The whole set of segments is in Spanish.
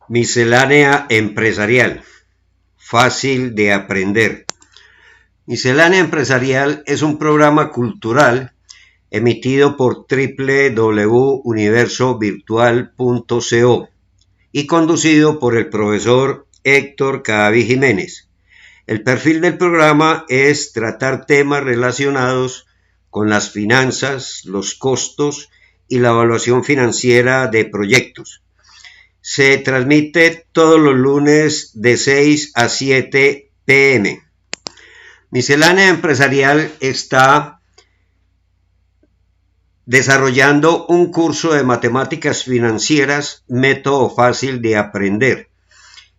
Miscelánea empresarial, fácil de aprender. Miscelánea empresarial es un programa cultural emitido por www.universovirtual.co y conducido por el profesor Héctor Cadavid Jiménez. El perfil del programa es tratar temas relacionados con las finanzas, los costos y la evaluación financiera de proyectos. Se transmite todos los lunes de 6 a 7 p.m. Miscelánea Empresarial está desarrollando un curso de matemáticas financieras, método fácil de aprender,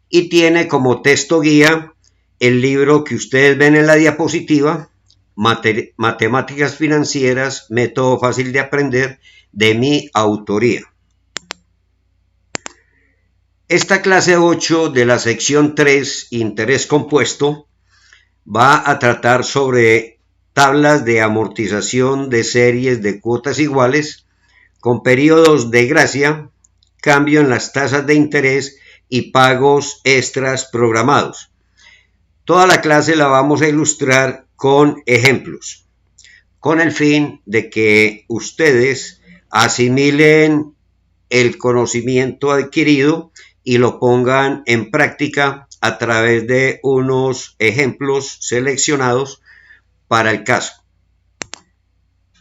y tiene como texto guía el libro que ustedes ven en la diapositiva, Matemáticas financieras, método fácil de aprender, de mi autoría. Esta clase 8 de la sección 3, interés compuesto, va a tratar sobre tablas de amortización de series de cuotas iguales con periodos de gracia, cambio en las tasas de interés y pagos extras programados. Toda la clase la vamos a ilustrar con ejemplos, con el fin de que ustedes asimilen el conocimiento adquirido y lo pongan en práctica a través de unos ejemplos seleccionados para el caso.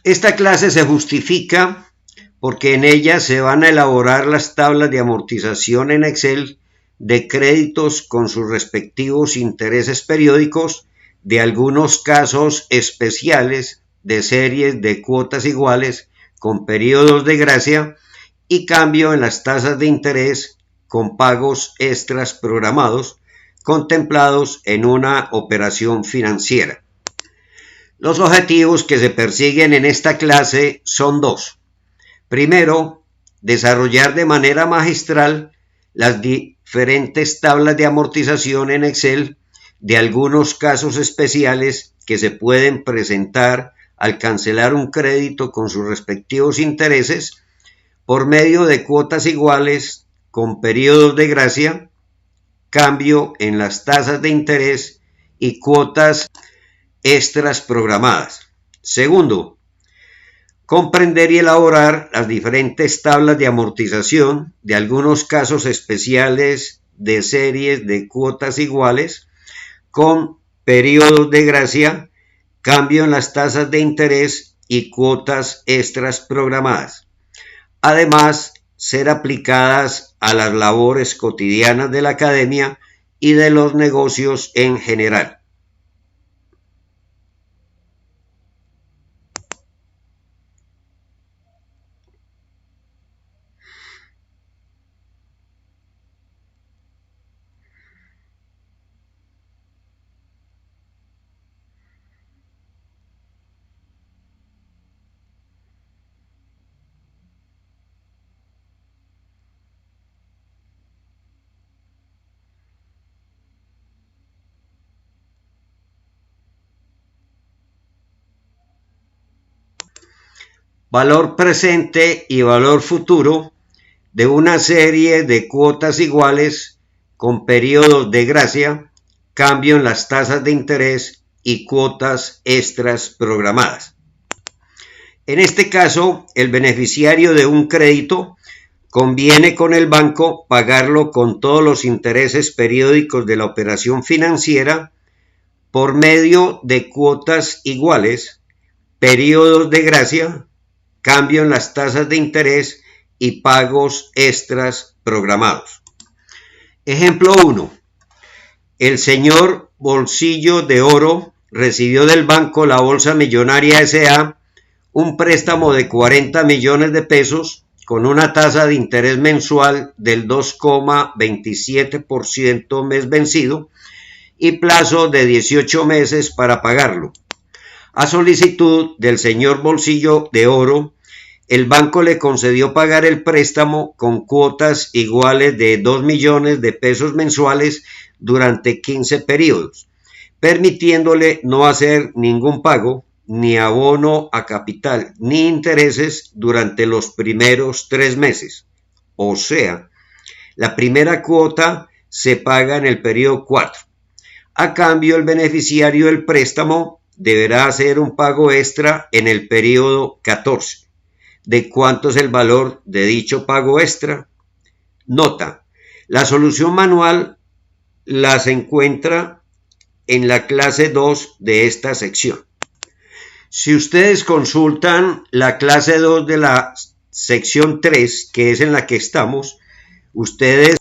Esta clase se justifica porque en ella se van a elaborar las tablas de amortización en Excel de créditos con sus respectivos intereses periódicos de algunos casos especiales de series de cuotas iguales con periodos de gracia y cambio en las tasas de interés con pagos extras programados contemplados en una operación financiera. Los objetivos que se persiguen en esta clase son dos. Primero, desarrollar de manera magistral las diferentes tablas de amortización en Excel de algunos casos especiales que se pueden presentar al cancelar un crédito con sus respectivos intereses por medio de cuotas iguales con periodos de gracia, cambio en las tasas de interés y cuotas extras programadas. Segundo, comprender y elaborar las diferentes tablas de amortización de algunos casos especiales de series de cuotas iguales con periodos de gracia, cambio en las tasas de interés y cuotas extras programadas. Además, ser aplicadas a las labores cotidianas de la academia y de los negocios en general. Valor presente y valor futuro de una serie de cuotas iguales con periodos de gracia, cambio en las tasas de interés y cuotas extras programadas. En este caso, el beneficiario de un crédito conviene con el banco pagarlo con todos los intereses periódicos de la operación financiera por medio de cuotas iguales, periodos de gracia, cambio en las tasas de interés y pagos extras programados. Ejemplo 1. El señor Bolsillo de Oro recibió del banco La Bolsa Millonaria S.A. un préstamo de 40 millones de pesos con una tasa de interés mensual del 2,27% mes vencido y plazo de 18 meses para pagarlo. A solicitud del señor Bolsillo de Oro, el banco le concedió pagar el préstamo con cuotas iguales de 2 millones de pesos mensuales durante 15 periodos, permitiéndole no hacer ningún pago, ni abono a capital, ni intereses durante los primeros 3 meses. O sea, La primera cuota se paga en el periodo 4. A cambio, el beneficiario del préstamo deberá hacer un pago extra en el periodo 14. ¿De cuánto es el valor de dicho pago extra? Nota: la solución manual la se encuentra en la clase 2 de esta sección. Si ustedes consultan la clase 2 de la sección 3, que es en la que estamos, ustedes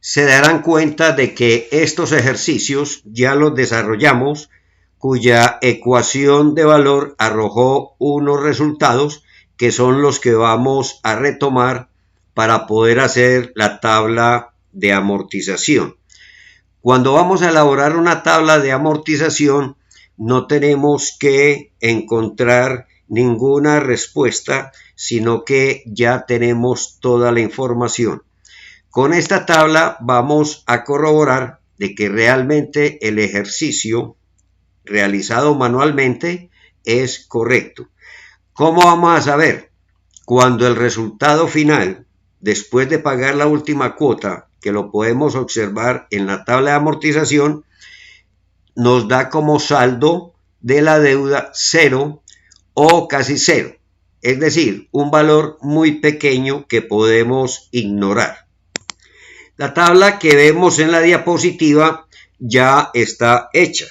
se darán cuenta de que estos ejercicios ya los desarrollamos, cuya ecuación de valor arrojó unos resultados que son los que vamos a retomar para poder hacer la tabla de amortización. Cuando vamos a elaborar una tabla de amortización, no tenemos que encontrar ninguna respuesta, sino que ya tenemos toda la información. Con esta tabla vamos a corroborar de que realmente el ejercicio realizado manualmente es correcto. ¿Cómo vamos a saber? Cuando el resultado final, después de pagar la última cuota, que lo podemos observar en la tabla de amortización, nos da como saldo de la deuda 0 o casi 0, es decir, un valor muy pequeño que podemos ignorar. La tabla que vemos en la diapositiva ya está hecha,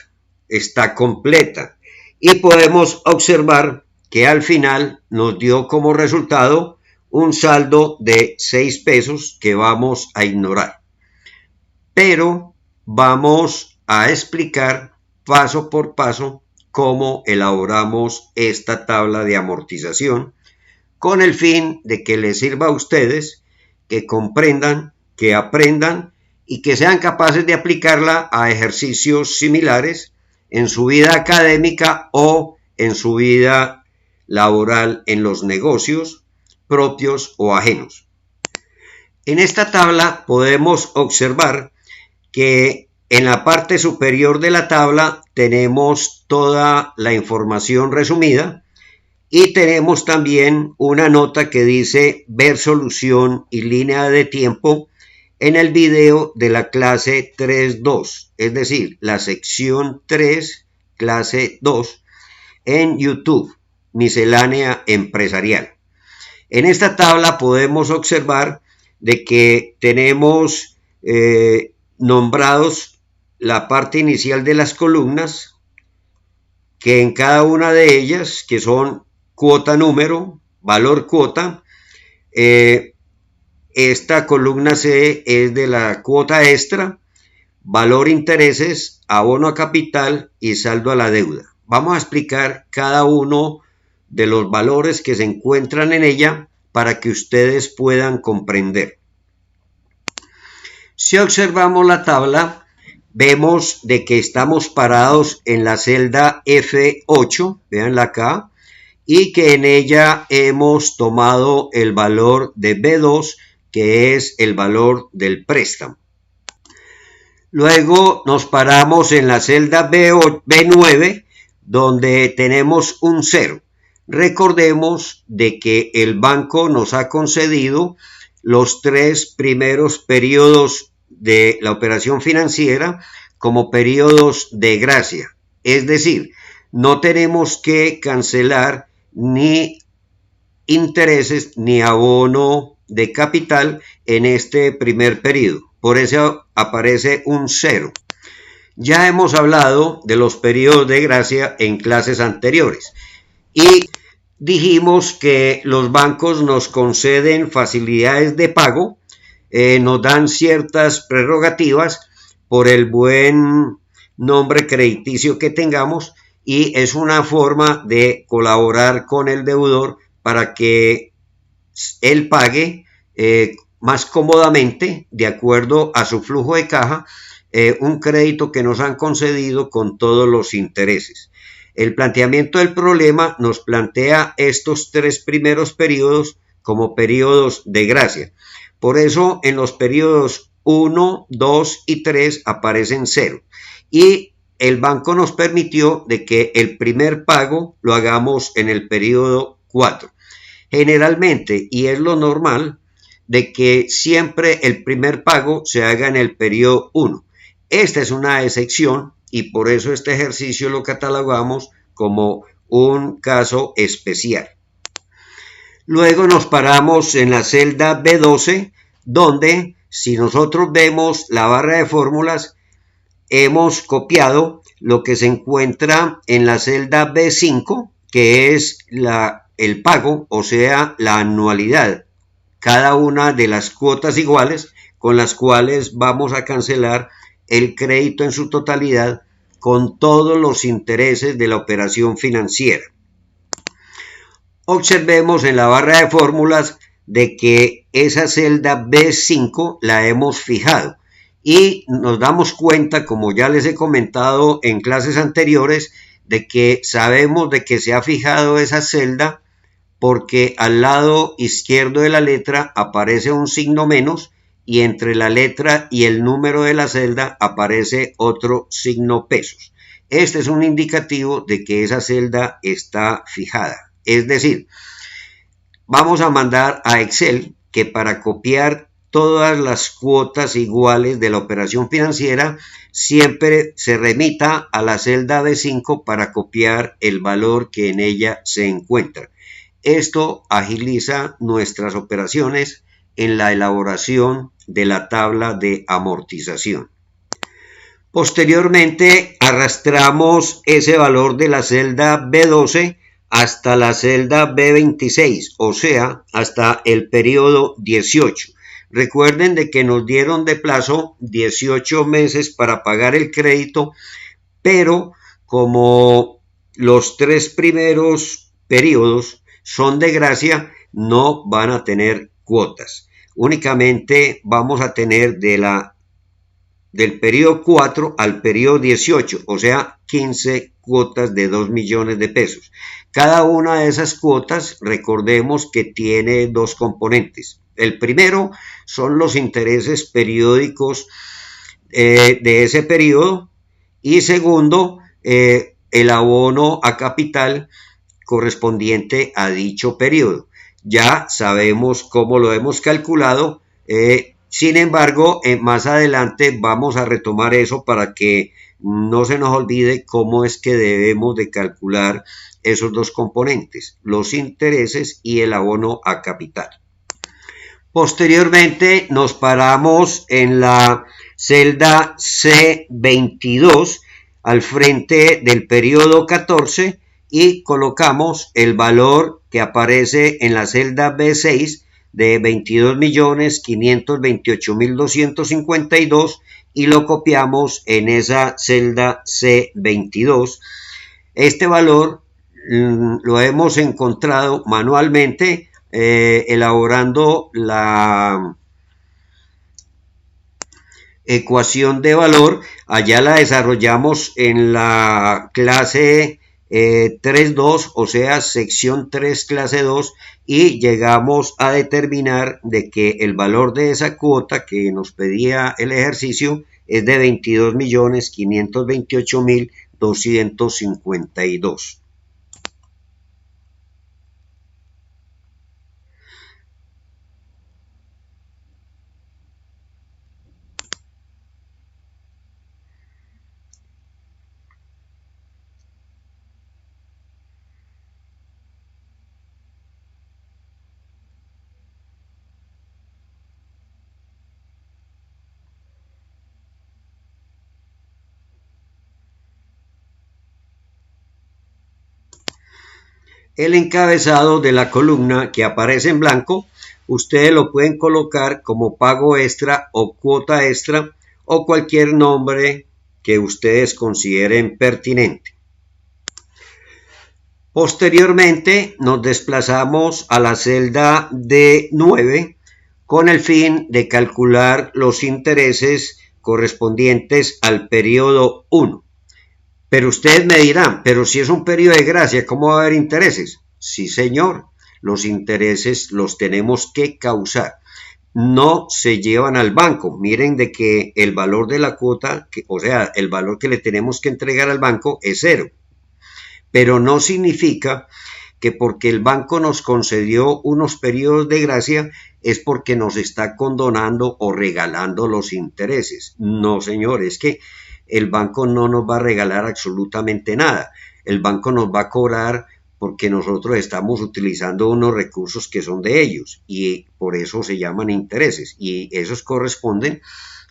está completa y podemos observar que al final nos dio como resultado un saldo de 6 pesos que vamos a ignorar. Pero vamos a explicar paso por paso cómo elaboramos esta tabla de amortización con el fin de que les sirva a ustedes, que comprendan, que aprendan y que sean capaces de aplicarla a ejercicios similares en su vida académica o en su vida laboral en los negocios propios o ajenos. En esta tabla podemos observar que en la parte superior de la tabla tenemos toda la información resumida y tenemos también una nota que dice ver solución y línea de tiempo en el video de la clase 3.2, es decir, la sección 3, clase 2, en YouTube, miscelánea empresarial. En esta tabla podemos observar de que tenemos nombrados la parte inicial de las columnas, que en cada una de ellas, que son cuota número, valor cuota, esta columna C es de la cuota extra, valor intereses, abono a capital y saldo a la deuda. Vamos a explicar cada uno de los valores que se encuentran en ella para que ustedes puedan comprender. Si observamos la tabla, vemos de que estamos parados en la celda F8, véanla acá, y que en ella hemos tomado el valor de B2, que es el valor del préstamo. Luego nos paramos en la celda B9, donde tenemos un 0. Recordemos de que el banco nos ha concedido los 3 primeros periodos de la operación financiera como periodos de gracia. Es decir, no tenemos que cancelar ni intereses ni abono de capital en este primer periodo. Por eso aparece un 0. Ya hemos hablado de los periodos de gracia en clases anteriores y dijimos que los bancos nos conceden facilidades de pago, nos dan ciertas prerrogativas por el buen nombre crediticio que tengamos y es una forma de colaborar con el deudor para que él pague más cómodamente, de acuerdo a su flujo de caja, un crédito que nos han concedido con todos los intereses. El planteamiento del problema nos plantea estos 3 primeros periodos como periodos de gracia. Por eso en los periodos 1, 2 y 3 aparecen 0. Y el banco nos permitió de que el primer pago lo hagamos en el periodo 4. Generalmente, y es lo normal, de que siempre el primer pago se haga en el periodo 1. Esta es una excepción y por eso este ejercicio lo catalogamos como un caso especial. Luego nos paramos en la celda B12, donde si nosotros vemos la barra de fórmulas, hemos copiado lo que se encuentra en la celda B5, que es el pago, o sea, la anualidad, cada una de las cuotas iguales con las cuales vamos a cancelar el crédito en su totalidad con todos los intereses de la operación financiera. Observemos en la barra de fórmulas de que esa celda B5 la hemos fijado y nos damos cuenta, como ya les he comentado en clases anteriores, de que sabemos de que se ha fijado esa celda porque al lado izquierdo de la letra aparece un signo menos y entre la letra y el número de la celda aparece otro signo pesos. Este es un indicativo de que esa celda está fijada. Es decir, vamos a mandar a Excel que para copiar todas las cuotas iguales de la operación financiera siempre se remita a la celda B5 para copiar el valor que en ella se encuentra. Esto agiliza nuestras operaciones en la elaboración de la tabla de amortización. Posteriormente arrastramos ese valor de la celda B12 hasta la celda B26, o sea, hasta el periodo 18. Recuerden de que nos dieron de plazo 18 meses para pagar el crédito, pero como los 3 primeros periodos son de gracia, no van a tener cuotas. Únicamente vamos a tener del periodo 4 al periodo 18, o sea, 15 cuotas de 2 millones de pesos. Cada una de esas cuotas, recordemos que tiene 2 componentes. El primero son los intereses periódicos de ese periodo y segundo, el abono a capital correspondiente a dicho periodo. Ya sabemos cómo lo hemos calculado, sin embargo, más adelante vamos a retomar eso para que no se nos olvide cómo es que debemos de calcular esos 2 componentes, los intereses y el abono a capital. Posteriormente nos paramos en la celda C22 al frente del periodo 14 y colocamos el valor que aparece en la celda B6 de 22.528.252 y lo copiamos en esa celda C22. Este valor lo hemos encontrado manualmente elaborando la ecuación de valor. Allá la desarrollamos en la clase 3.2, o sea, sección 3, clase 2, y llegamos a determinar de que el valor de esa cuota que nos pedía el ejercicio es de 22.528.252. El encabezado de la columna que aparece en blanco, ustedes lo pueden colocar como pago extra o cuota extra o cualquier nombre que ustedes consideren pertinente. Posteriormente nos desplazamos a la celda D9 con el fin de calcular los intereses correspondientes al periodo 1. Pero ustedes me dirán, pero si es un periodo de gracia, ¿cómo va a haber intereses? Sí, señor, los intereses los tenemos que causar. No se llevan al banco. Miren de que el valor de la cuota, o sea, el valor que le tenemos que entregar al banco es 0. Pero no significa que porque el banco nos concedió unos periodos de gracia es porque nos está condonando o regalando los intereses. No, señor, es que el banco no nos va a regalar absolutamente nada. El banco nos va a cobrar porque nosotros estamos utilizando unos recursos que son de ellos y por eso se llaman intereses y esos corresponden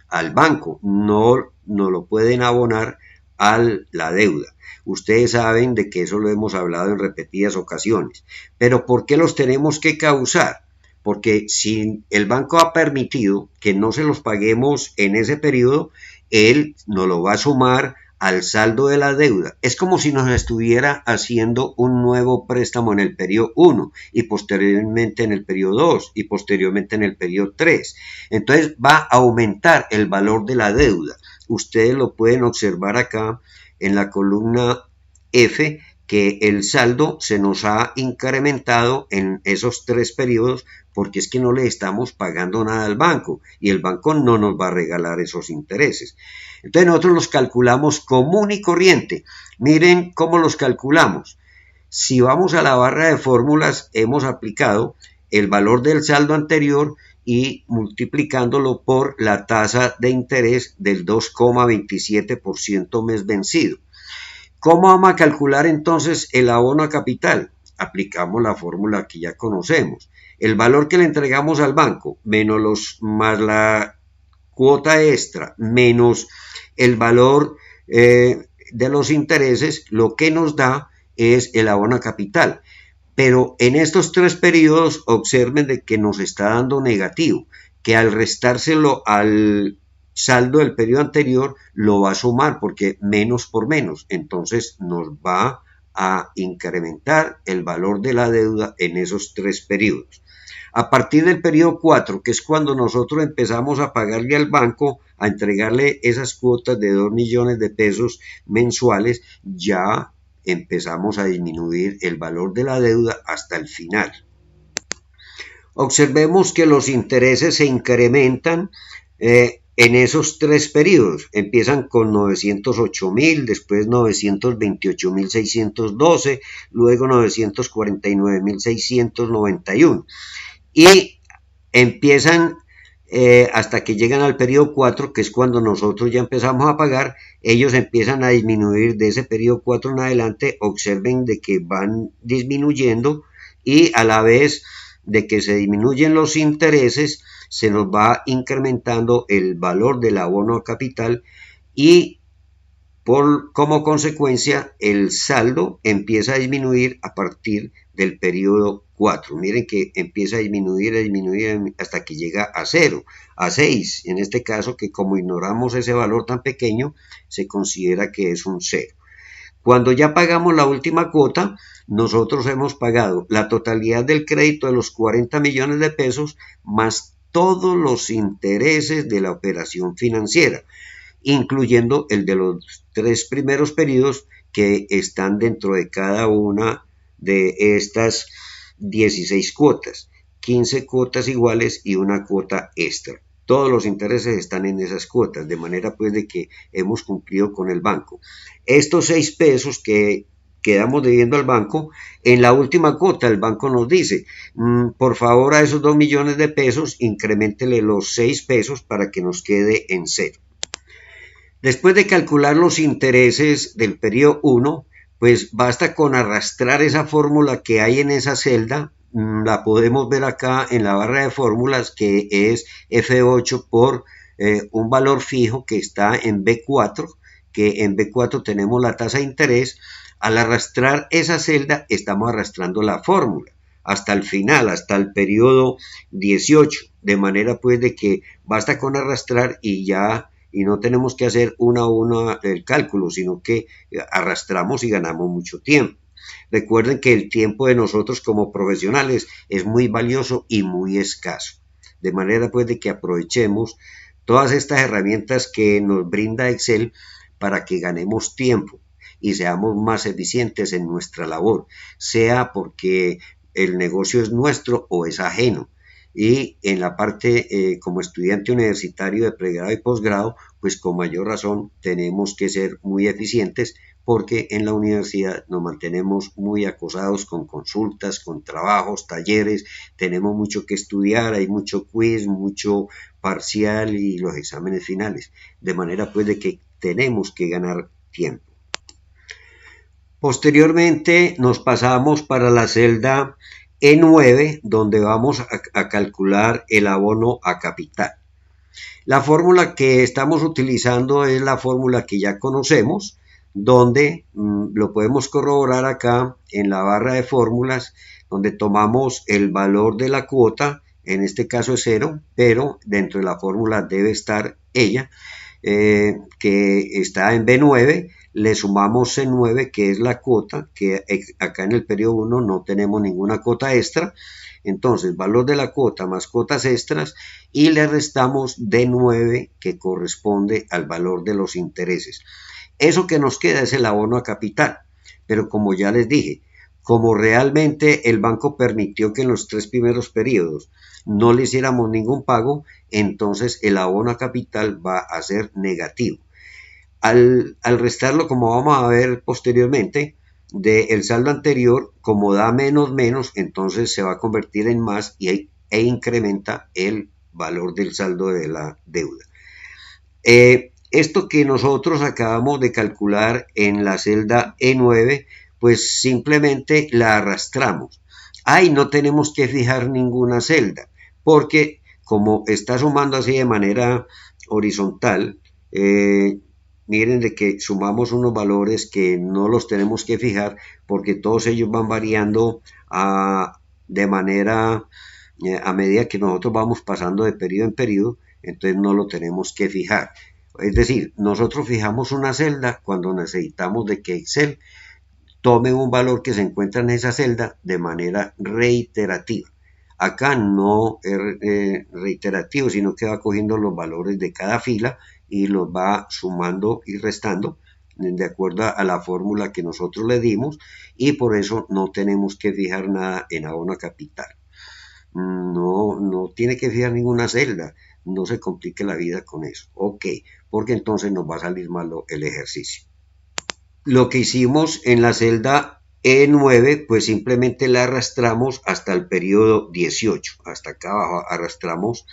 al banco, no lo pueden abonar a la deuda. Ustedes saben de que eso lo hemos hablado en repetidas ocasiones, pero ¿por qué los tenemos que causar? Porque si el banco ha permitido que no se los paguemos en ese periodo, él nos lo va a sumar al saldo de la deuda. Es como si nos estuviera haciendo un nuevo préstamo en el periodo 1 y posteriormente en el periodo 2 y posteriormente en el periodo 3. Entonces va a aumentar el valor de la deuda. Ustedes lo pueden observar acá en la columna F, que el saldo se nos ha incrementado en esos 3 periodos porque es que no le estamos pagando nada al banco y el banco no nos va a regalar esos intereses. Entonces nosotros los calculamos común y corriente. Miren cómo los calculamos. Si vamos a la barra de fórmulas, hemos aplicado el valor del saldo anterior y multiplicándolo por la tasa de interés del 2,27% mes vencido. ¿Cómo vamos a calcular entonces el abono a capital? Aplicamos la fórmula que ya conocemos. El valor que le entregamos al banco más la cuota extra menos el valor de los intereses, lo que nos da es el abono a capital. Pero en estos 3 periodos observen de que nos está dando negativo, que al restárselo al saldo del periodo anterior lo va a sumar porque menos por menos, entonces nos va a incrementar el valor de la deuda en esos 3 periodos. A partir del periodo 4, que es cuando nosotros empezamos a pagarle al banco, a entregarle esas cuotas de 2 millones de pesos mensuales, ya empezamos a disminuir el valor de la deuda hasta el final. Observemos que los intereses se incrementan en esos 3 periodos. Empiezan con 908.000, después 928.612, luego 949.691 y empiezan hasta que llegan al periodo 4, que es cuando nosotros ya empezamos a pagar. Ellos empiezan a disminuir de ese periodo 4 en adelante. Observen de que van disminuyendo y a la vez de que se disminuyen los intereses, se nos va incrementando el valor del abono a capital y como consecuencia el saldo empieza a disminuir a partir del periodo 4. Miren que empieza a disminuir hasta que llega a 0, a 6. En este caso, que como ignoramos ese valor tan pequeño, se considera que es un 0. Cuando ya pagamos la última cuota, nosotros hemos pagado la totalidad del crédito de los 40 millones de pesos más todos los intereses de la operación financiera, incluyendo el de los 3 primeros periodos que están dentro de cada una de estas 16 cuotas, 15 cuotas iguales y una cuota extra. Todos los intereses están en esas cuotas, de manera pues de que hemos cumplido con el banco. Estos 6 pesos que quedamos debiendo al banco, en la última cuota el banco nos dice, por favor a esos 2 millones de pesos increméntele los 6 pesos para que nos quede en 0. Después de calcular los intereses del periodo 1, pues basta con arrastrar esa fórmula que hay en esa celda, la podemos ver acá en la barra de fórmulas, que es F8 por un valor fijo que está en B4, que en B4 tenemos la tasa de interés. Al arrastrar esa celda estamos arrastrando la fórmula hasta el final, hasta el periodo 18, de manera pues de que basta con arrastrar y no tenemos que hacer uno a uno el cálculo, sino que arrastramos y ganamos mucho tiempo. Recuerden que el tiempo de nosotros como profesionales es muy valioso y muy escaso, de manera pues de que aprovechemos todas estas herramientas que nos brinda Excel para que ganemos tiempo y seamos más eficientes en nuestra labor, sea porque el negocio es nuestro o es ajeno. Y en la parte como estudiante universitario de pregrado y posgrado, pues con mayor razón tenemos que ser muy eficientes porque en la universidad nos mantenemos muy acosados con consultas, con trabajos, talleres, tenemos mucho que estudiar, hay mucho quiz, mucho parcial y los exámenes finales, de manera pues de que tenemos que ganar tiempo. Posteriormente nos pasamos para la celda E9, donde vamos a calcular el abono a capital. La fórmula que estamos utilizando es la fórmula que ya conocemos, donde lo podemos corroborar acá en la barra de fórmulas, donde tomamos el valor de la cuota, en este caso es 0, pero dentro de la fórmula debe estar ella, que está en B9, le sumamos C9, que es la cuota, que acá en el periodo 1 no tenemos ninguna cuota extra, entonces valor de la cuota más cuotas extras, y le restamos D9, que corresponde al valor de los intereses. Eso que nos queda es el abono a capital, pero como ya les dije, como realmente el banco permitió que en los 3 primeros periodos no le hiciéramos ningún pago, entonces el abono a capital va a ser negativo. Al restarlo, como vamos a ver posteriormente, del saldo anterior, como da menos, entonces se va a convertir en más e incrementa el valor del saldo de la deuda. Esto que nosotros acabamos de calcular en la celda E9, pues simplemente la arrastramos. Ahí no tenemos que fijar ninguna celda, porque como está sumando así de manera horizontal, miren de que sumamos unos valores que no los tenemos que fijar, porque todos ellos van variando de manera a medida que nosotros vamos pasando de periodo en periodo, entonces no lo tenemos que fijar. Es decir, nosotros fijamos una celda cuando necesitamos de que Excel tome un valor que se encuentra en esa celda de manera reiterativa. Acá no es reiterativo, sino que va cogiendo los valores de cada fila y los va sumando y restando de acuerdo a la fórmula que nosotros le dimos, y por eso no tenemos que fijar nada en abono a capital. No tiene que fijar ninguna celda, no se complique la vida con eso. Ok, porque entonces nos va a salir malo el ejercicio. Lo que hicimos en la celda E9, pues simplemente la arrastramos hasta el periodo 18, hasta acá abajo arrastramos,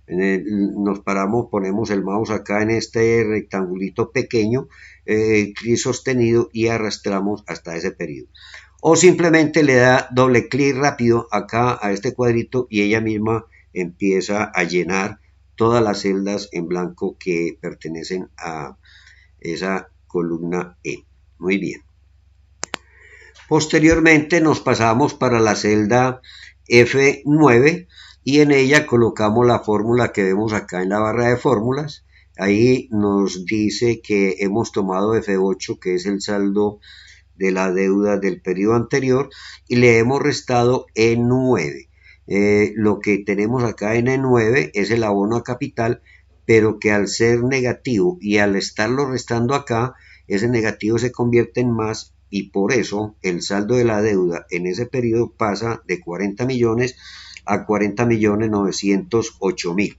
nos paramos, ponemos el mouse acá en este rectangulito pequeño, clic sostenido, y arrastramos hasta ese periodo. O simplemente le da doble clic rápido acá a este cuadrito y ella misma empieza a llenar todas las celdas en blanco que pertenecen a esa columna E. Muy bien. Posteriormente nos pasamos para la celda F9 y en ella colocamos la fórmula que vemos acá en la barra de fórmulas. Ahí nos dice que hemos tomado F8, que es el saldo de la deuda del periodo anterior, y le hemos restado E9. Lo que tenemos acá en E9 es el abono a capital, pero que al ser negativo y al estarlo restando acá, ese negativo se convierte en más, y por eso el saldo de la deuda en ese periodo pasa de 40 millones a 40.908.000.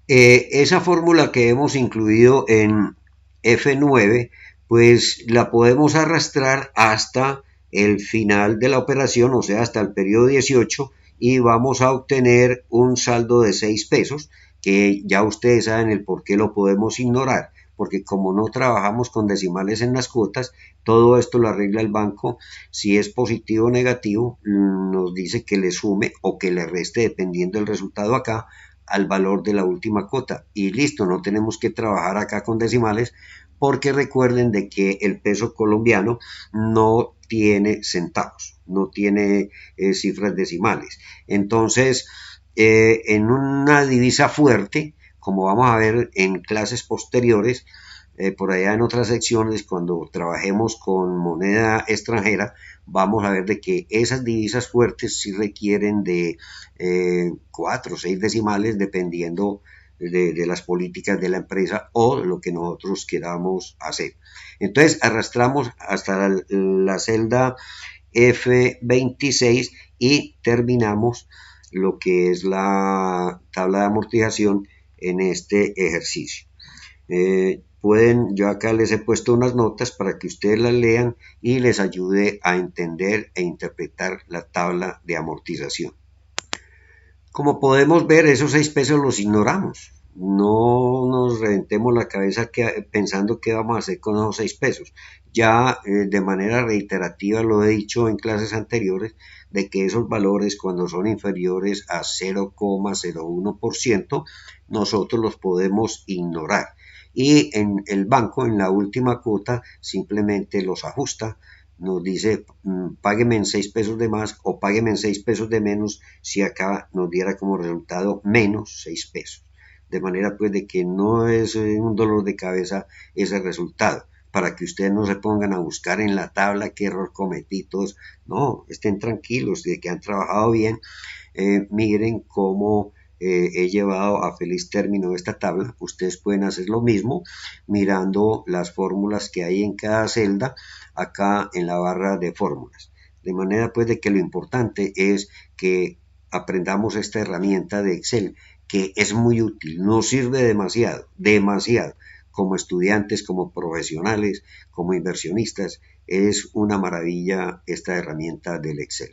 Esa fórmula que hemos incluido en F9, pues la podemos arrastrar hasta el final de la operación, o sea, hasta el periodo 18, y vamos a obtener un saldo de 6 pesos, que ya ustedes saben el por qué lo podemos ignorar, porque como no trabajamos con decimales en las cuotas, todo esto lo arregla el banco. Si es positivo o negativo, nos dice que le sume o que le reste, dependiendo del resultado acá, al valor de la última cuota, y listo, no tenemos que trabajar acá con decimales, porque recuerden de que el peso colombiano no tiene centavos, no tiene cifras decimales. Entonces, en una divisa fuerte, como vamos a ver en clases posteriores, por allá en otras secciones, cuando trabajemos con moneda extranjera, vamos a ver de que esas divisas fuertes sí requieren de 4 o 6 decimales, dependiendo de las políticas de la empresa o lo que nosotros queramos hacer. Entonces arrastramos hasta la celda F26 y terminamos lo que es la tabla de amortización en este ejercicio. pueden, yo acá les he puesto unas notas para que ustedes las lean y les ayude a entender e interpretar la tabla de amortización. Como podemos ver, esos 6 pesos los ignoramos. No nos reventemos la cabeza pensando qué vamos a hacer con esos 6 pesos. Ya de manera reiterativa lo he dicho en clases anteriores, de que esos valores cuando son inferiores a 0,01%, nosotros los podemos ignorar. Y en el banco, en la última cuota, simplemente los ajusta, nos dice págueme en 6 pesos de más o págueme en 6 pesos de menos, si acá nos diera como resultado menos 6 pesos. De manera pues de que no es un dolor de cabeza ese resultado, para que ustedes no se pongan a buscar en la tabla qué error cometí, todos, no, estén tranquilos de que han trabajado bien. Miren cómo he llevado a feliz término esta tabla. Ustedes pueden hacer lo mismo mirando las fórmulas que hay en cada celda acá en la barra de fórmulas. De manera pues de que lo importante es que aprendamos esta herramienta de Excel, que es muy útil, nos sirve demasiado, demasiado, como estudiantes, como profesionales, como inversionistas. Es una maravilla esta herramienta del Excel.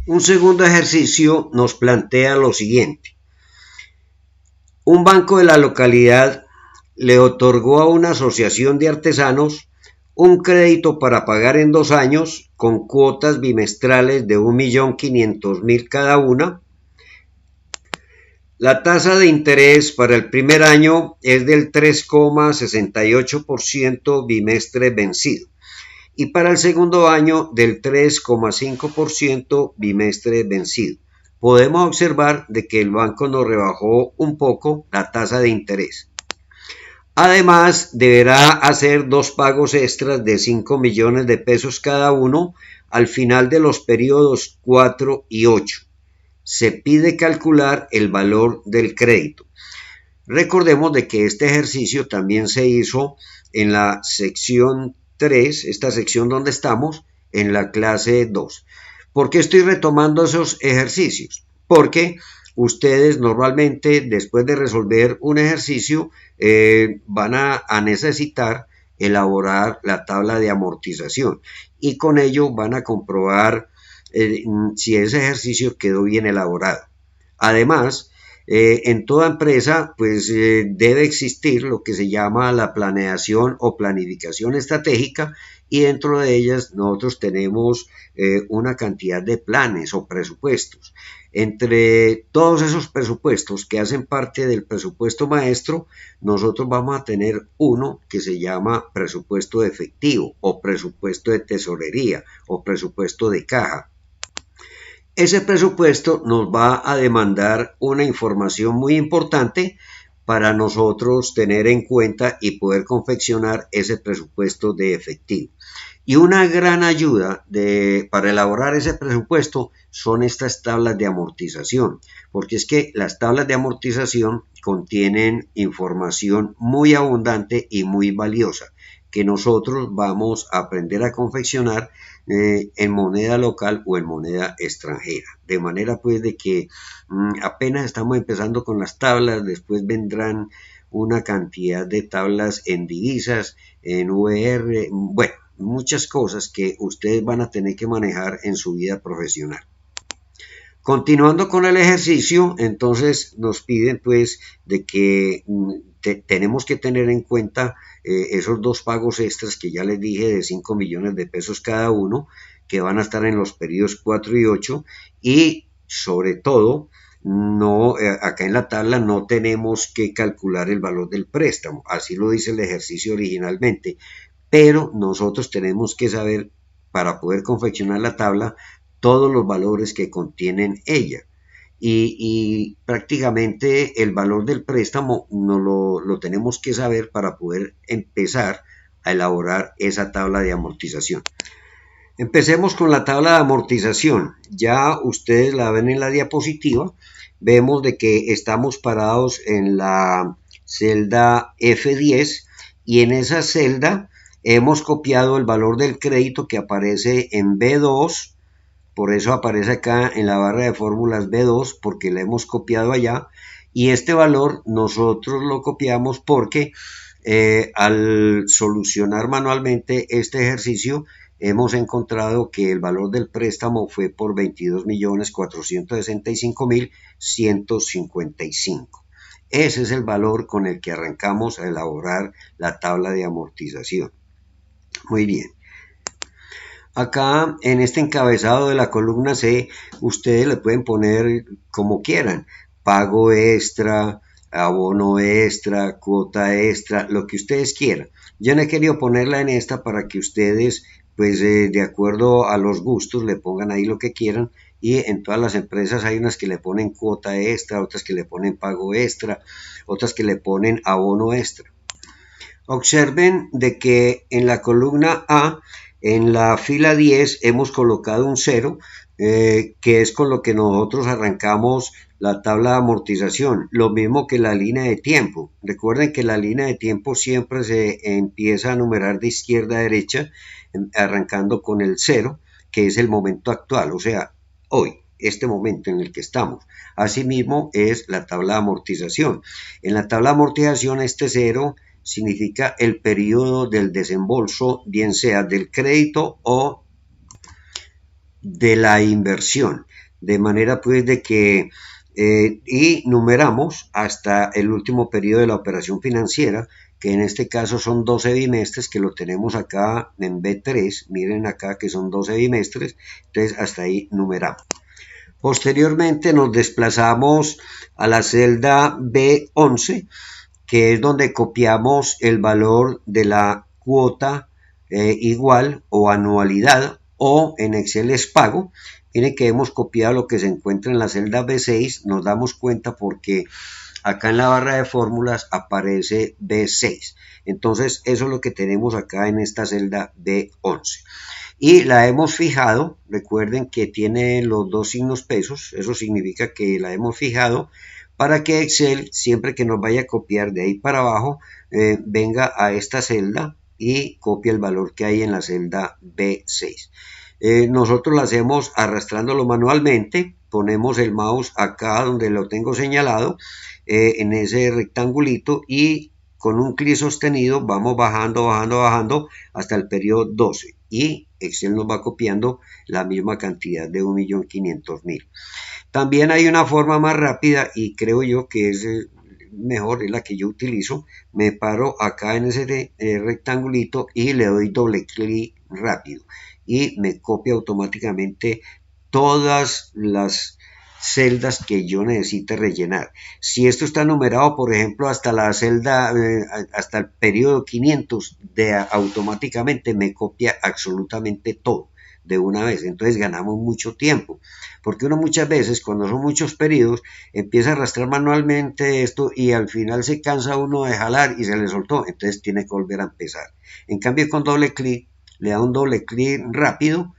Un segundo ejercicio nos plantea lo siguiente. Un banco de la localidad le otorgó a una asociación de artesanos un crédito para pagar en 2 años con cuotas bimestrales de 1.500.000 cada una. La tasa de interés para el primer año es del 3,68% bimestre vencido y para el segundo año del 3,5% bimestre vencido. Podemos observar de que el banco nos rebajó un poco la tasa de interés. Además, deberá hacer 2 pagos extras de 5 millones de pesos cada uno al final de los periodos 4 y 8. Se pide calcular el valor del crédito. Recordemos de que este ejercicio también se hizo en la sección 3, esta sección donde estamos, en la clase 2. ¿Por qué estoy retomando esos ejercicios? Porque ustedes normalmente después de resolver un ejercicio van a necesitar elaborar la tabla de amortización y con ello van a comprobar si ese ejercicio quedó bien elaborado. Además, en toda empresa pues debe existir lo que se llama la planeación o planificación estratégica, y dentro de ellas nosotros tenemos una cantidad de planes o presupuestos. Entre todos esos presupuestos que hacen parte del presupuesto maestro, nosotros vamos a tener uno que se llama presupuesto de efectivo o presupuesto de tesorería o presupuesto de caja. Ese presupuesto nos va a demandar una información muy importante para nosotros tener en cuenta y poder confeccionar ese presupuesto de efectivo. Y una gran ayuda para elaborar ese presupuesto son estas tablas de amortización, porque es que las tablas de amortización contienen información muy abundante y muy valiosa que nosotros vamos a aprender a confeccionar en moneda local o en moneda extranjera. De manera pues de que apenas estamos empezando con las tablas, después vendrán una cantidad de tablas en divisas, en VR, bueno, muchas cosas que ustedes van a tener que manejar en su vida profesional. Continuando con el ejercicio, entonces nos piden pues de que tenemos que tener en cuenta esos 2 pagos extras que ya les dije de 5 millones de pesos cada uno, que van a estar en los periodos 4 y 8, y sobre todo no, acá en la tabla no tenemos que calcular el valor del préstamo, así lo dice el ejercicio originalmente, pero nosotros tenemos que saber, para poder confeccionar la tabla, todos los valores que contienen ella. Y prácticamente el valor del préstamo no lo tenemos que saber para poder empezar a elaborar esa tabla de amortización. Empecemos con la tabla de amortización. Ya ustedes la ven en la diapositiva. Vemos de que estamos parados en la celda F10 y en esa celda hemos copiado el valor del crédito que aparece en B2. Por eso aparece acá en la barra de fórmulas B2 porque la hemos copiado allá. Y este valor nosotros lo copiamos porque al solucionar manualmente este ejercicio hemos encontrado que el valor del préstamo fue por 22.465.155. Ese es el valor con el que arrancamos a elaborar la tabla de amortización. Muy bien. Acá en este encabezado de la columna C, ustedes le pueden poner como quieran, pago extra, abono extra, cuota extra, lo que ustedes quieran. Yo no he querido ponerla en esta para que ustedes, pues de acuerdo a los gustos, le pongan ahí lo que quieran. Y en todas las empresas hay unas que le ponen cuota extra, otras que le ponen pago extra, otras que le ponen abono extra. Observen de que en la columna A, en la fila 10, hemos colocado un 0, que es con lo que nosotros arrancamos la tabla de amortización. Lo mismo que la línea de tiempo. Recuerden que la línea de tiempo siempre se empieza a numerar de izquierda a derecha, arrancando con el 0, que es el momento actual, o sea, hoy, este momento en el que estamos. Asimismo es la tabla de amortización. En la tabla de amortización este 0 significa el periodo del desembolso, bien sea del crédito o de la inversión. De manera pues de que y numeramos hasta el último periodo de la operación financiera, que en este caso son 12 bimestres, que lo tenemos acá en B3, miren acá que son 12 bimestres, entonces hasta ahí numeramos. Posteriormente nos desplazamos a la celda B11, que es donde copiamos el valor de la cuota igual o anualidad, o en Excel es pago. Miren que hemos copiado lo que se encuentra en la celda B6, nos damos cuenta porque acá en la barra de fórmulas aparece B6. Entonces eso es lo que tenemos acá en esta celda B11. Y la hemos fijado, recuerden que tiene los dos signos pesos, eso significa que la hemos fijado para que Excel, siempre que nos vaya a copiar de ahí para abajo, venga a esta celda y copie el valor que hay en la celda B6. Nosotros lo hacemos arrastrándolo manualmente, ponemos el mouse acá donde lo tengo señalado, en ese rectangulito, y con un clic sostenido vamos bajando hasta el periodo 12 y Excel nos va copiando la misma cantidad de 1.500.000. También hay una forma más rápida y creo yo que es mejor, es la que yo utilizo. Me paro acá en ese rectangulito y le doy doble clic rápido y me copia automáticamente todas las celdas que yo necesite rellenar. Si esto está numerado, por ejemplo, hasta la celda, hasta el periodo 500, automáticamente me copia absolutamente todo de una vez. Entonces ganamos mucho tiempo, porque uno muchas veces, cuando son muchos periodos, empieza a arrastrar manualmente esto y al final se cansa uno de jalar y se le soltó, entonces tiene que volver a empezar. En cambio, con doble clic, le da un doble clic rápido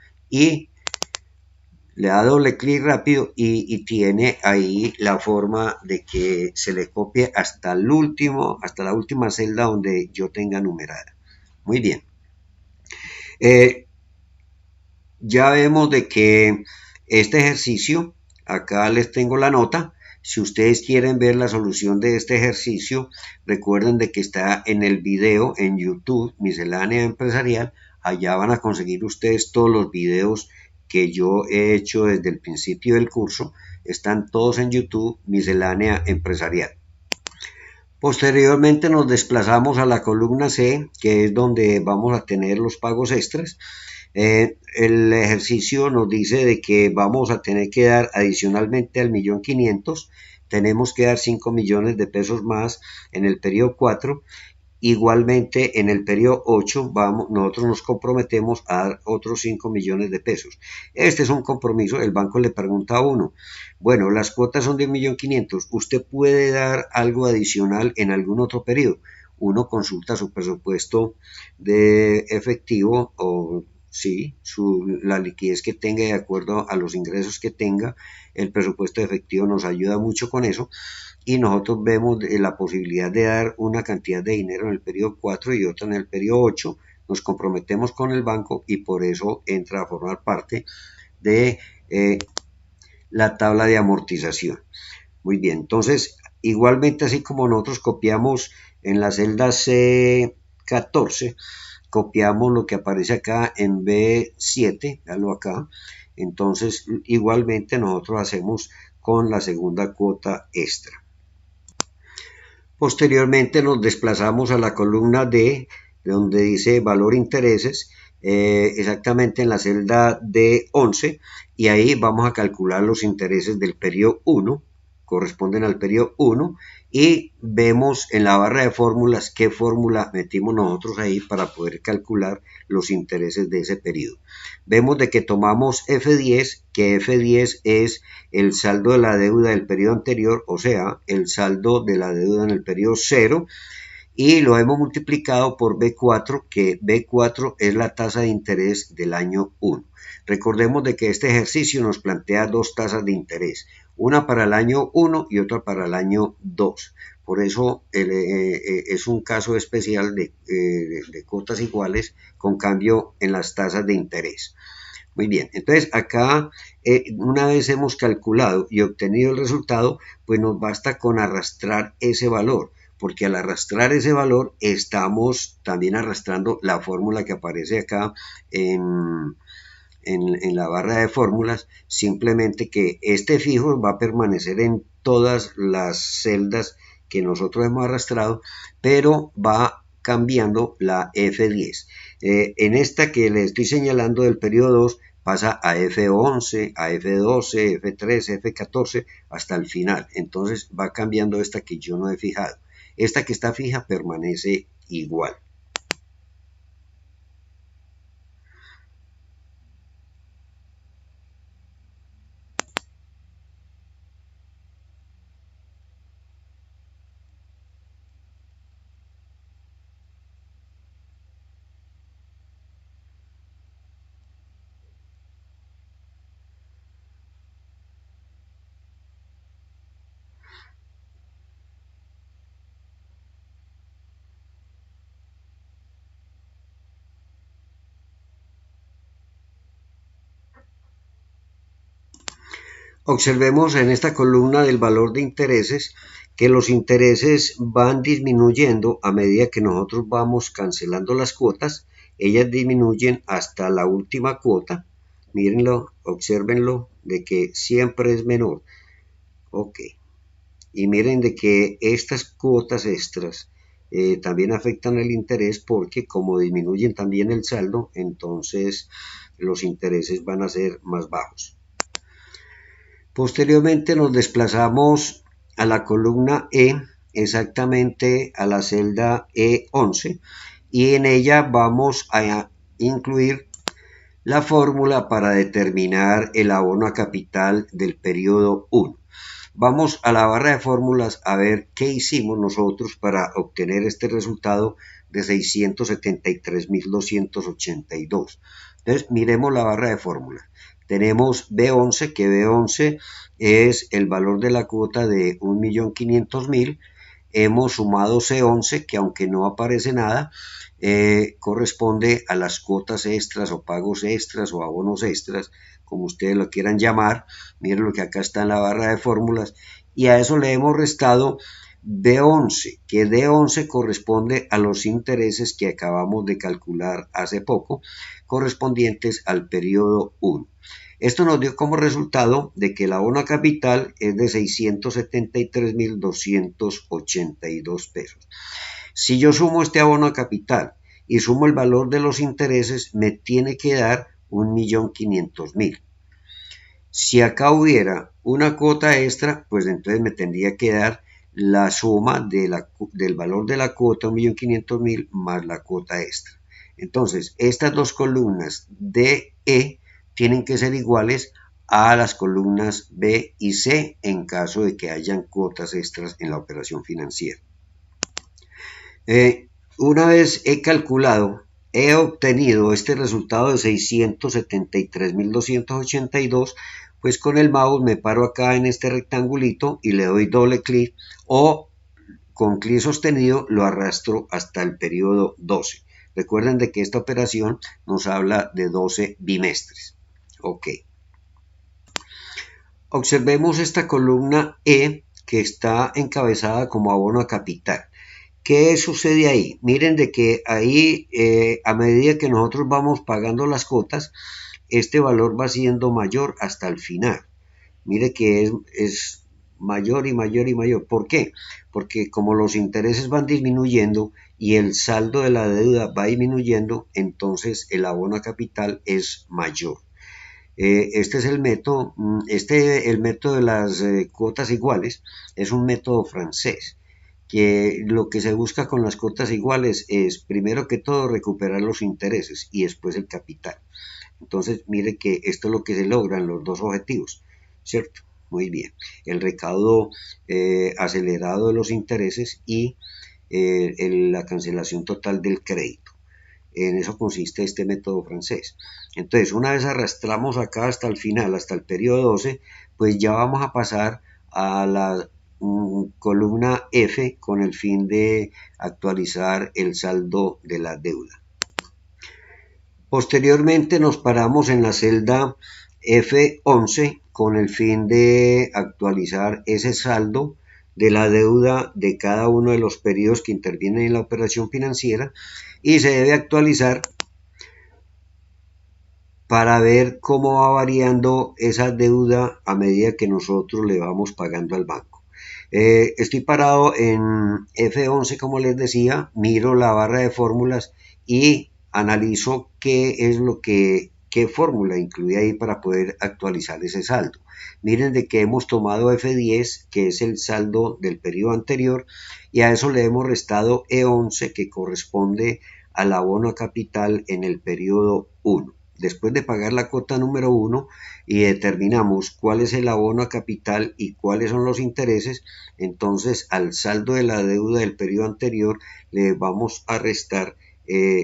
y tiene ahí la forma de que se le copie hasta el último, hasta la última celda donde yo tenga numerada. Muy bien. Ya vemos de que este ejercicio, acá les tengo la nota. Si ustedes quieren ver la solución de este ejercicio, recuerden de que está en el video en YouTube, Miscelánea Empresarial. Allá van a conseguir ustedes todos los videos que yo he hecho desde el principio del curso. Están todos en YouTube, Miscelánea Empresarial. Posteriormente nos desplazamos a la columna C, que es donde vamos a tener los pagos extras. El ejercicio nos dice de que vamos a tener que dar adicionalmente al 1.500.000, tenemos que dar 5 millones de pesos más en el periodo 4. Igualmente, en el periodo 8 nosotros nos comprometemos a dar otros 5 millones de pesos. Este es un compromiso. El banco le pregunta a uno, bueno, las cuotas son de 1.500.000, ¿usted puede dar algo adicional en algún otro periodo? Uno consulta su presupuesto de efectivo o sí, la liquidez que tenga de acuerdo a los ingresos que tenga. El presupuesto de efectivo nos ayuda mucho con eso. Y nosotros vemos la posibilidad de dar una cantidad de dinero en el periodo 4 y otra en el periodo 8, nos comprometemos con el banco y por eso entra a formar parte de la tabla de amortización. Muy bien, entonces igualmente así como nosotros copiamos en la celda C14, copiamos lo que aparece acá en B7, véalo acá, entonces igualmente nosotros hacemos con la segunda cuota extra. Posteriormente nos desplazamos a la columna D, donde dice valor intereses, exactamente en la celda D11, y ahí vamos a calcular los intereses del periodo 1, corresponden al periodo 1, y vemos en la barra de fórmulas qué fórmula metimos nosotros ahí para poder calcular los intereses de ese periodo. Vemos de que tomamos F10, que F10 es el saldo de la deuda del periodo anterior, o sea, el saldo de la deuda en el periodo 0, y lo hemos multiplicado por B4, que B4 es la tasa de interés del año 1. Recordemos de que este ejercicio nos plantea dos tasas de interés, una para el año 1 y otra para el año 2. Por eso es un caso especial de cuotas iguales con cambio en las tasas de interés. Muy bien, entonces acá una vez hemos calculado y obtenido el resultado, pues nos basta con arrastrar ese valor, porque al arrastrar ese valor estamos también arrastrando la fórmula que aparece acá en la barra de fórmulas, simplemente que este fijo va a permanecer en todas las celdas que nosotros hemos arrastrado, pero va cambiando la F10. En esta que le estoy señalando del periodo 2, pasa a F11, a F12, F13, F14, hasta el final. Entonces va cambiando esta que yo no he fijado. Esta que está fija permanece igual. Observemos en esta columna del valor de intereses que los intereses van disminuyendo a medida que nosotros vamos cancelando las cuotas. Ellas disminuyen hasta la última cuota. Mírenlo, obsérvenlo, de que siempre es menor. Ok. Y miren de que estas cuotas extras también afectan el interés porque como disminuyen también el saldo, entonces los intereses van a ser más bajos. Posteriormente nos desplazamos a la columna E, exactamente a la celda E11, y en ella vamos a incluir la fórmula para determinar el abono a capital del periodo 1. Vamos a la barra de fórmulas a ver qué hicimos nosotros para obtener este resultado de 673.282. Entonces miremos la barra de fórmulas. Tenemos B11, que B11 es el valor de la cuota de 1.500.000. Hemos sumado C11, que aunque no aparece nada, corresponde a las cuotas extras o pagos extras o abonos extras, como ustedes lo quieran llamar. Miren lo que acá está en la barra de fórmulas. Y a eso le hemos restado D11, que D11 corresponde a los intereses que acabamos de calcular hace poco, correspondientes al periodo 1. Esto nos dio como resultado de que el abono a capital es de 673.282 pesos. Si yo sumo este abono a capital y sumo el valor de los intereses, me tiene que dar 1.500.000. Si acá hubiera una cuota extra, pues entonces me tendría que dar la suma del valor de la cuota, 1.500.000, más la cuota extra. Entonces, estas dos columnas D, E, tienen que ser iguales a las columnas B y C en caso de que hayan cuotas extras en la operación financiera. Una vez he calculado, he obtenido este resultado de 673.282, pues con el mouse me paro acá en este rectangulito y le doy doble clic, o con clic sostenido lo arrastro hasta el periodo 12. Recuerden de que esta operación nos habla de 12 bimestres. Ok. Observemos esta columna E que está encabezada como abono a capital. ¿Qué sucede ahí? Miren de que ahí a medida que nosotros vamos pagando las cuotas, este valor va siendo mayor hasta el final. Mire que es mayor y mayor y mayor. ¿Por qué? Porque como los intereses van disminuyendo y el saldo de la deuda va disminuyendo, entonces el abono a capital es mayor. Este es el método, el método de las cuotas iguales es un método francés, que lo que se busca con las cuotas iguales es primero que todo recuperar los intereses y después el capital. Entonces mire que esto es lo que se logran los dos objetivos, ¿cierto? Muy bien, el recaudo acelerado de los intereses y la cancelación total del crédito. En eso consiste este método francés. Entonces, una vez arrastramos acá hasta el final, hasta el periodo 12, pues ya vamos a pasar a la columna F con el fin de actualizar el saldo de la deuda. Posteriormente nos paramos en la celda F11 con el fin de actualizar ese saldo de la deuda de cada uno de los periodos que intervienen en la operación financiera, y se debe actualizar para ver cómo va variando esa deuda a medida que nosotros le vamos pagando al banco. Estoy parado en F11, como les decía, miro la barra de fórmulas y analizo qué fórmula incluye ahí para poder actualizar ese saldo. Miren de que hemos tomado F10, que es el saldo del periodo anterior, y a eso le hemos restado E11, que corresponde al abono a capital en el periodo 1. Después de pagar la cuota número 1 y determinamos cuál es el abono a capital y cuáles son los intereses, entonces al saldo de la deuda del periodo anterior le vamos a restar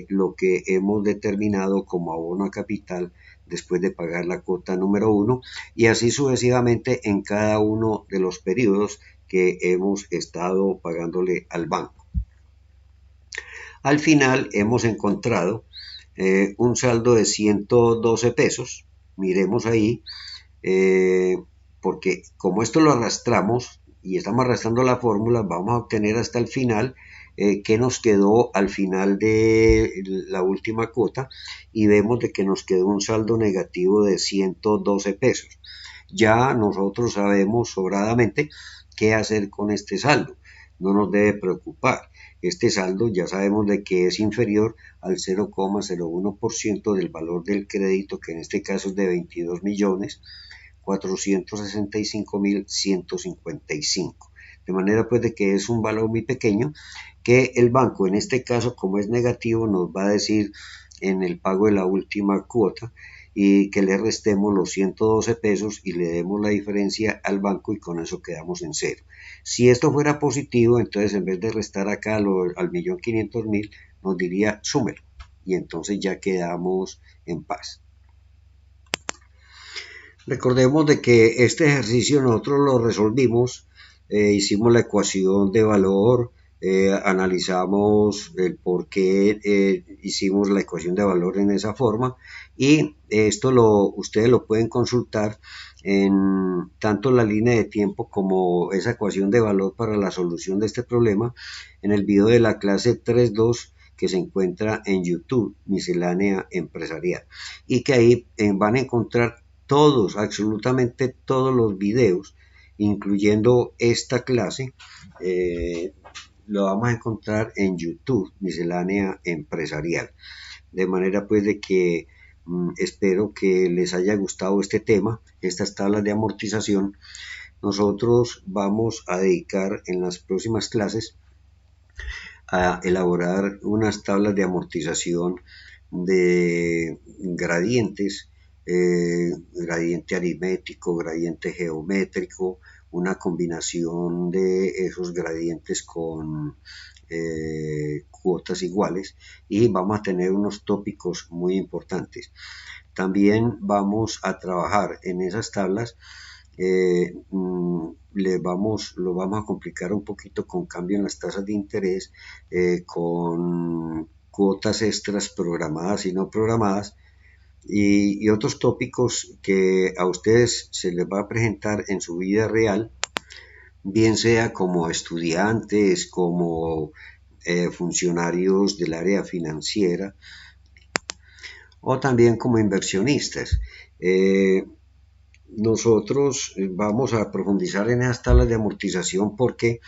lo que hemos determinado como abono a capital después de pagar la cuota número 1, y así sucesivamente en cada uno de los periodos que hemos estado pagándole al banco. Al final hemos encontrado un saldo de 112 pesos. Miremos ahí, porque como esto lo arrastramos y estamos arrastrando la fórmula, vamos a obtener hasta el final que nos quedó al final de la última cuota, y vemos de que nos quedó un saldo negativo de 112 pesos. Ya nosotros sabemos sobradamente qué hacer con este saldo. No nos debe preocupar. Este saldo ya sabemos de que es inferior al 0,01% del valor del crédito, que en este caso es de 22.465.155. De manera pues de que es un valor muy pequeño, que el banco en este caso, como es negativo, nos va a decir en el pago de la última cuota y que le restemos los 112 pesos y le demos la diferencia al banco, y con eso quedamos en cero. Si esto fuera positivo, entonces en vez de restar acá al 1.500.000, nos diría súmelo, y entonces ya quedamos en paz. Recordemos de que este ejercicio nosotros lo resolvimos, hicimos la ecuación de valor, analizamos el por qué hicimos la ecuación de valor en esa forma, y esto ustedes lo pueden consultar en tanto la línea de tiempo como esa ecuación de valor para la solución de este problema en el video de la clase 3.2 que se encuentra en YouTube, Miscelánea Empresarial, y que ahí van a encontrar absolutamente todos los videos, incluyendo esta clase, lo vamos a encontrar en YouTube, Miscelánea Empresarial. De manera pues de que espero que les haya gustado este tema, estas tablas de amortización. Nosotros vamos a dedicar en las próximas clases a elaborar unas tablas de amortización de gradientes, gradiente aritmético, gradiente geométrico, una combinación de esos gradientes con cuotas iguales, y vamos a tener unos tópicos muy importantes. También vamos a trabajar en esas tablas, lo vamos a complicar un poquito con cambio en las tasas de interés, con cuotas extras programadas y no programadas, y otros tópicos que a ustedes se les va a presentar en su vida real, bien sea como estudiantes, como funcionarios del área financiera o también como inversionistas. Nosotros vamos a profundizar en esas tablas de amortización porque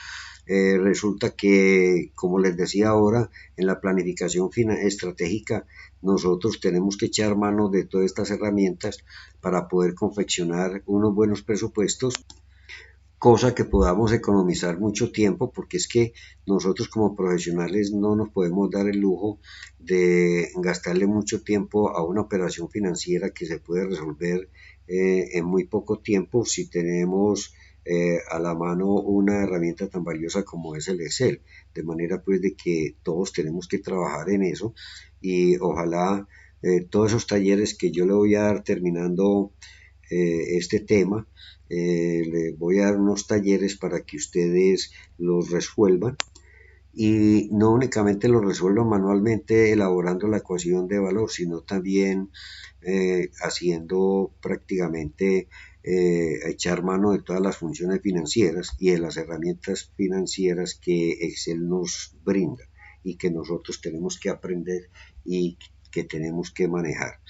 resulta que, como les decía ahora, en la planificación estratégica nosotros tenemos que echar mano de todas estas herramientas para poder confeccionar unos buenos presupuestos, cosa que podamos economizar mucho tiempo, porque es que nosotros como profesionales no nos podemos dar el lujo de gastarle mucho tiempo a una operación financiera que se puede resolver en muy poco tiempo si tenemos a la mano una herramienta tan valiosa como es el Excel. De manera pues de que todos tenemos que trabajar en eso, y ojalá todos esos talleres que yo le voy a dar terminando este tema, les voy a dar unos talleres para que ustedes los resuelvan, y no únicamente lo resuelvan manualmente elaborando la ecuación de valor, sino también haciendo prácticamente echar mano de todas las funciones financieras y de las herramientas financieras que Excel nos brinda y que nosotros tenemos que aprender y que tenemos que manejar.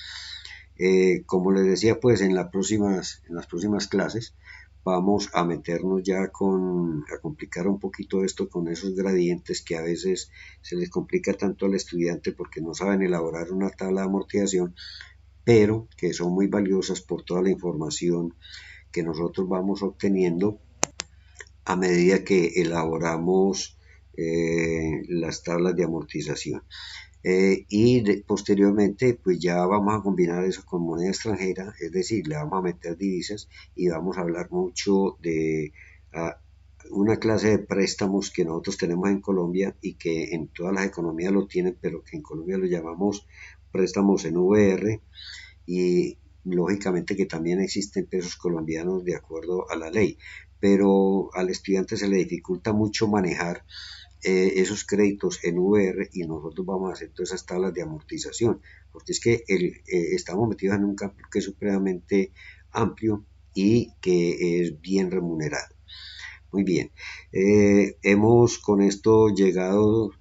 Como les decía, pues en las próximas clases vamos a meternos ya a complicar un poquito esto con esos gradientes que a veces se les complica tanto al estudiante porque no saben elaborar una tabla de amortización, pero que son muy valiosas por toda la información que nosotros vamos obteniendo a medida que elaboramos las tablas de amortización. Posteriormente pues ya vamos a combinar eso con moneda extranjera, es decir, le vamos a meter divisas, y vamos a hablar mucho de una clase de préstamos que nosotros tenemos en Colombia y que en todas las economías lo tienen, pero que en Colombia lo llamamos préstamos en VR, y lógicamente que también existen pesos colombianos de acuerdo a la ley, pero al estudiante se le dificulta mucho manejar esos créditos en VR, y nosotros vamos a hacer todas esas tablas de amortización, porque es que estamos metidos en un campo que es supremamente amplio y que es bien remunerado. Muy bien, hemos con esto llegado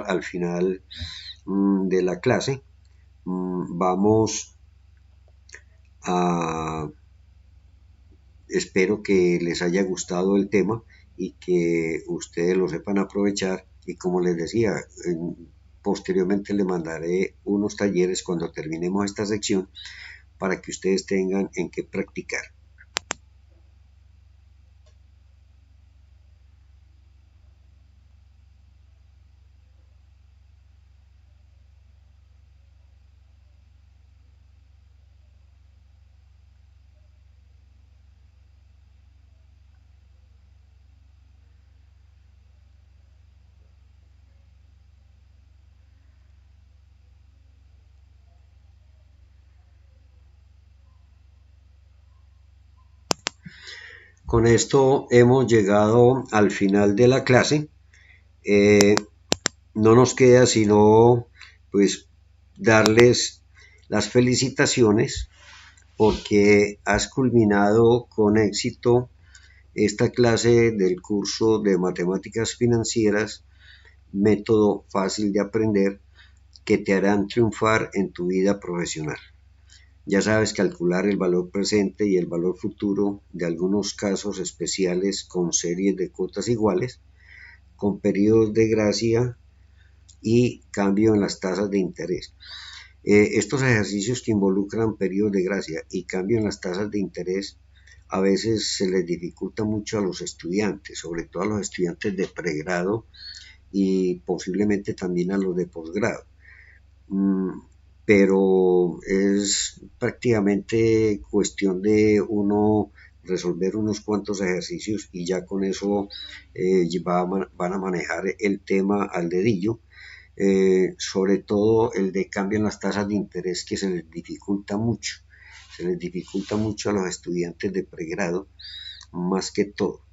al final de la clase. Vamos a Espero que les haya gustado el tema y que ustedes lo sepan aprovechar, y como les decía, posteriormente le mandaré unos talleres cuando terminemos esta sección para que ustedes tengan en qué practicar. Con esto hemos llegado al final de la clase. No nos queda sino pues darles las felicitaciones porque has culminado con éxito esta clase del curso de matemáticas financieras, método fácil de aprender, que te harán triunfar en tu vida profesional. Ya sabes calcular el valor presente y el valor futuro de algunos casos especiales con series de cuotas iguales, con periodos de gracia y cambio en las tasas de interés. Estos ejercicios que involucran periodos de gracia y cambio en las tasas de interés a veces se les dificulta mucho a los estudiantes, sobre todo a los estudiantes de pregrado y posiblemente también a los de posgrado. Pero es prácticamente cuestión de uno resolver unos cuantos ejercicios y ya con eso van a manejar el tema al dedillo. Sobre todo el de cambio en las tasas de interés, que se les dificulta mucho a los estudiantes de pregrado más que todo,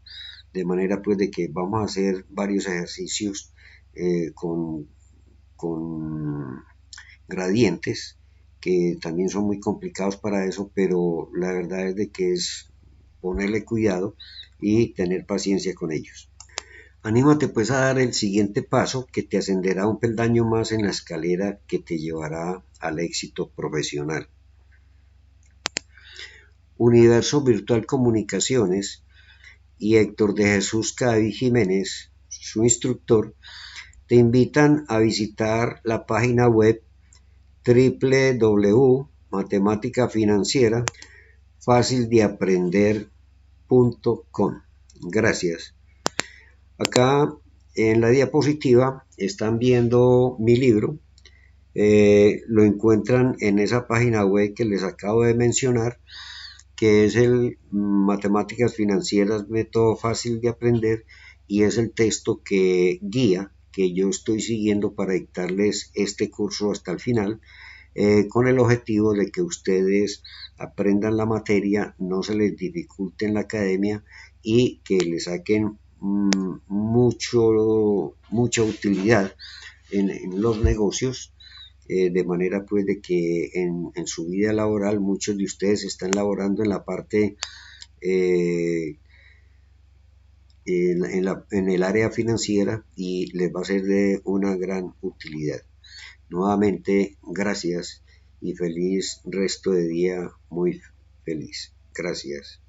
de manera pues de que vamos a hacer varios ejercicios con gradientes que también son muy complicados para eso, pero la verdad es de que es ponerle cuidado y tener paciencia con ellos. Anímate pues a dar el siguiente paso que te ascenderá un peldaño más en la escalera que te llevará al éxito profesional. Universo Virtual Comunicaciones y Héctor de Jesús Cadavid Jiménez, su instructor, te invitan a visitar la página web www.matemáticafinanciera-facildeaprender.com. Gracias. Acá en la diapositiva están viendo mi libro. Lo encuentran en esa página web que les acabo de mencionar, que es el Matemáticas Financieras, método fácil de aprender, y es el texto que guía que yo estoy siguiendo para dictarles este curso hasta el final, con el objetivo de que ustedes aprendan la materia, no se les dificulte en la academia y que le saquen mucha utilidad en los negocios, de manera pues de que en su vida laboral muchos de ustedes están laborando en la parte en el área financiera y les va a ser de una gran utilidad. Nuevamente, gracias y feliz resto de día, muy feliz. Gracias.